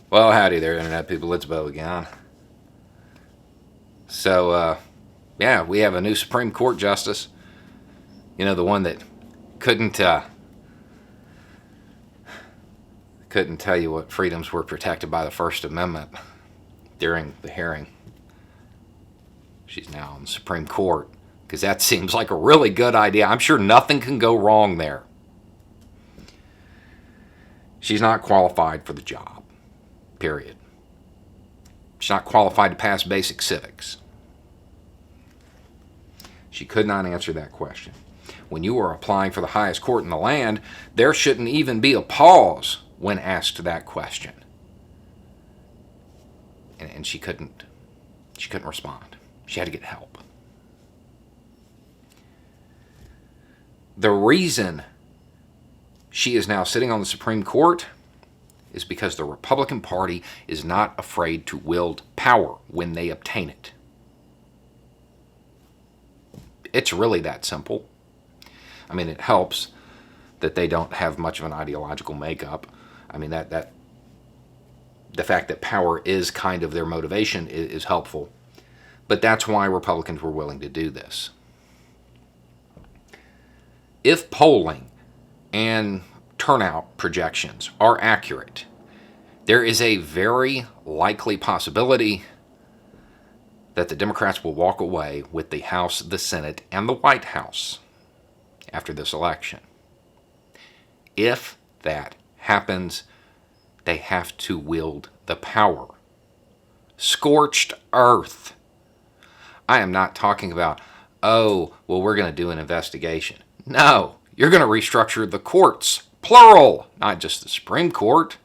Well, howdy there, Internet people. It's Bo again. Yeah, we have a new Supreme Court justice. You know, the one that couldn't couldn't tell you what freedoms were protected by the First Amendment during the hearing. She's now on the Supreme Court because that seems like a really good idea. I'm sure nothing can go wrong there. She's not qualified for the job, period. She's not qualified to pass basic civics. She could not answer that question. When you are applying for the highest court in the land, there shouldn't even be a pause when asked that question. And she couldn't respond. She had to get help. The reason she is now sitting on the Supreme Court is because the Republican Party is not afraid to wield power when they obtain it. It's really that simple. I mean, it helps that they don't have much of an ideological makeup. I mean, that the fact that power is kind of their motivation is helpful. But that's why Republicans were willing to do this. If polling and turnout projections are accurate, there is a very likely possibility that the Democrats will walk away with the House, the Senate, and the White House after this election. If that happens, they have to wield the power. Scorched earth. I am not talking about, we're going to do an investigation. No, you're going to restructure the courts, plural, not just the Supreme Court.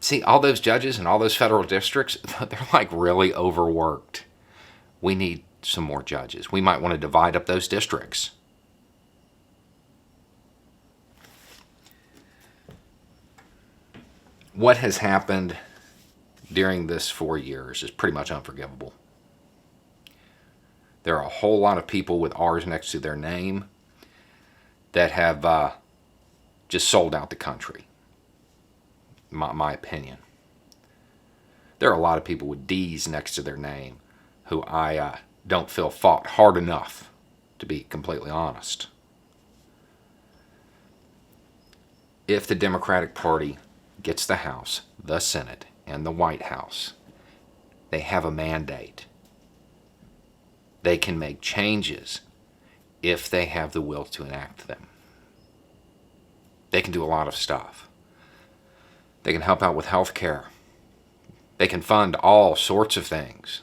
See, all those judges and all those federal districts, they're like really overworked. We need some more judges. We might want to divide up those districts. What has happened during this 4 years is pretty much unforgivable. There are a whole lot of people with R's next to their name that have just sold out the country. My opinion. There are a lot of people with D's next to their name who I don't feel fought hard enough, to be completely honest. If the Democratic Party gets the House, the Senate, and the White House, they have a mandate. They can make changes if they have the will to enact them. They can do a lot of stuff. They can help out with health care. They can fund all sorts of things.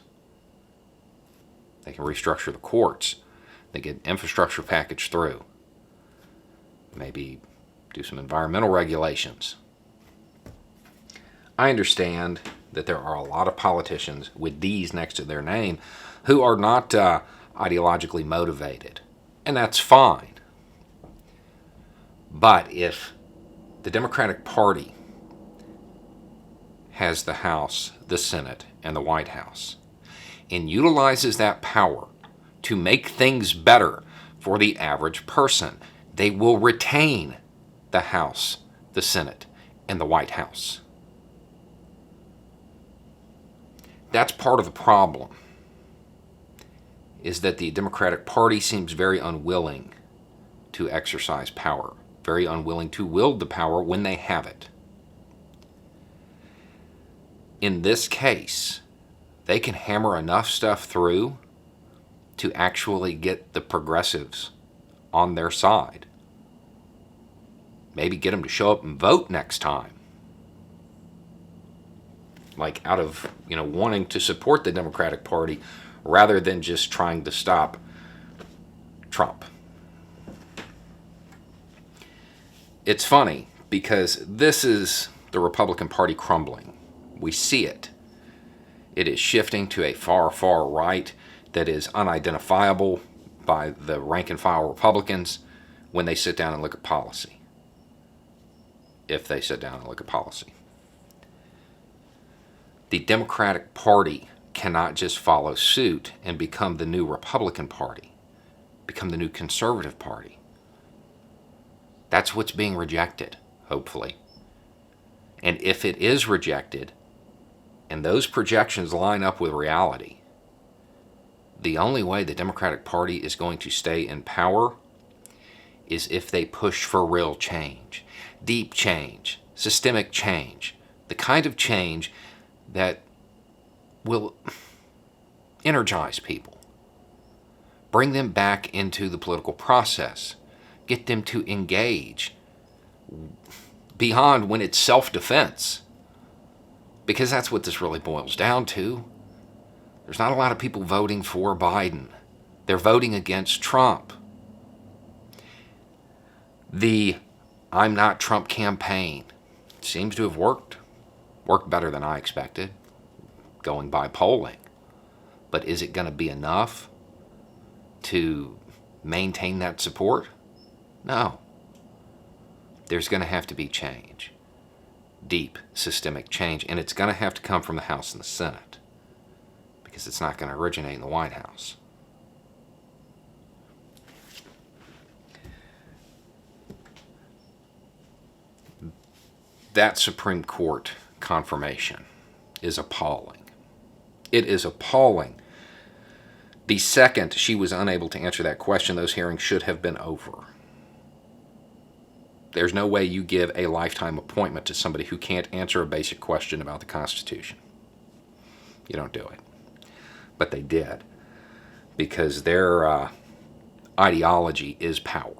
They can restructure the courts. They get an infrastructure package through. Maybe do some environmental regulations. I understand that there are a lot of politicians with D's next to their name who are not ideologically motivated. And that's fine. But if the Democratic Party has the House, the Senate, and the White House, and utilizes that power to make things better for the average person, they will retain the House, the Senate, and the White House. That's part of the problem, is that the Democratic Party seems very unwilling to exercise power, very unwilling to wield the power when they have it. In this case, they can hammer enough stuff through to actually get the progressives on their side. Maybe get them to show up and vote next time. Like out of, wanting to support the Democratic Party rather than just trying to stop Trump. It's funny because this is the Republican Party crumbling. We see it. It is shifting to a far, far right that is unidentifiable by the rank and file Republicans when they sit down and look at policy. If they sit down and look at policy. The Democratic Party cannot just follow suit and become the new Republican Party, become the new Conservative Party. That's what's being rejected, hopefully. And if it is rejected, and those projections line up with reality, the only way the Democratic Party is going to stay in power is if they push for real change, deep change, systemic change, the kind of change that will energize people, bring them back into the political process, get them to engage beyond when it's self-defense. Because that's what this really boils down to. There's not a lot of people voting for Biden. They're voting against Trump. The I'm Not Trump campaign seems to have worked better than I expected, going by polling. But is it going to be enough to maintain that support? No. There's going to have to be change, deep systemic change, and it's going to have to come from the House and the Senate, because it's not going to originate in the White House. That Supreme Court confirmation is appalling. It is appalling. The second she was unable to answer that question, those hearings should have been over. There's no way you give a lifetime appointment to somebody who can't answer a basic question about the Constitution. You don't do it. But they did, because their ideology is power.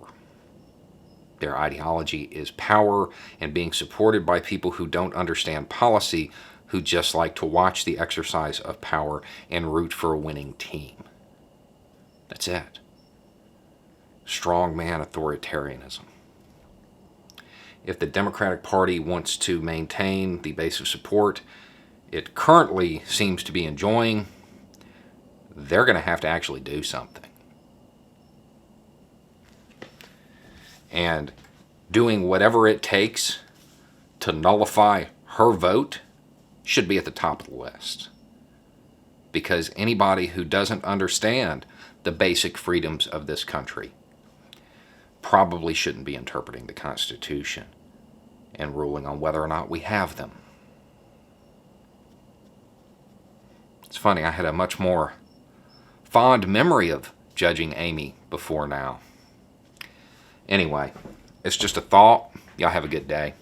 Their ideology is power and being supported by people who don't understand policy, who just like to watch the exercise of power and root for a winning team. That's it. Strongman authoritarianism. If the Democratic Party wants to maintain the base of support it currently seems to be enjoying, they're going to have to actually do something. And doing whatever it takes to nullify her vote should be at the top of the list. Because anybody who doesn't understand the basic freedoms of this country probably shouldn't be interpreting the Constitution and ruling on whether or not we have them. It's funny, I had a much more fond memory of judging Amy before now. Anyway, it's just a thought. Y'all have a good day.